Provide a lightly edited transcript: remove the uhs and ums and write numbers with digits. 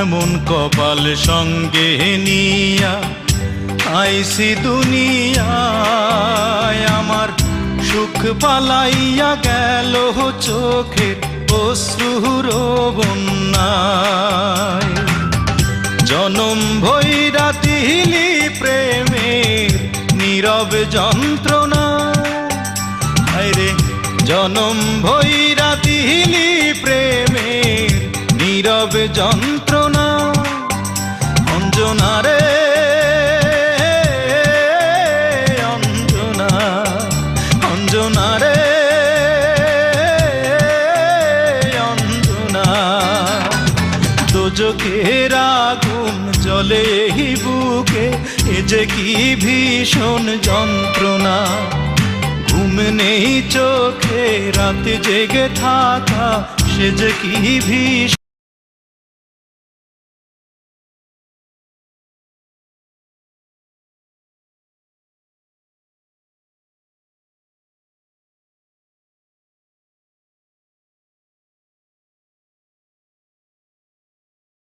এমন কপাল সঙ্গে নিয়া আইসি দুনিয়ায়, আমার সুখ পালাইয়া গেল চোখের অশ্রুর বন্যায়। জনম ভৈরা দিলি প্রেমের নীরব যন্ত্রণা, হায়রে জনম ভৈরা দিলি প্রেমের নীরব যন্ত্রণা। অঞ্জনা রে অঞ্জনা, অঞ্জনা রে অঞ্জনা, দোজখের আগুন জ্বলে এই বুকে, এ যে কি ভীষণ যন্ত্রণা। ঘুম নেই চোখে রাতে জেগে থাকা, সে যে কি ভীষণ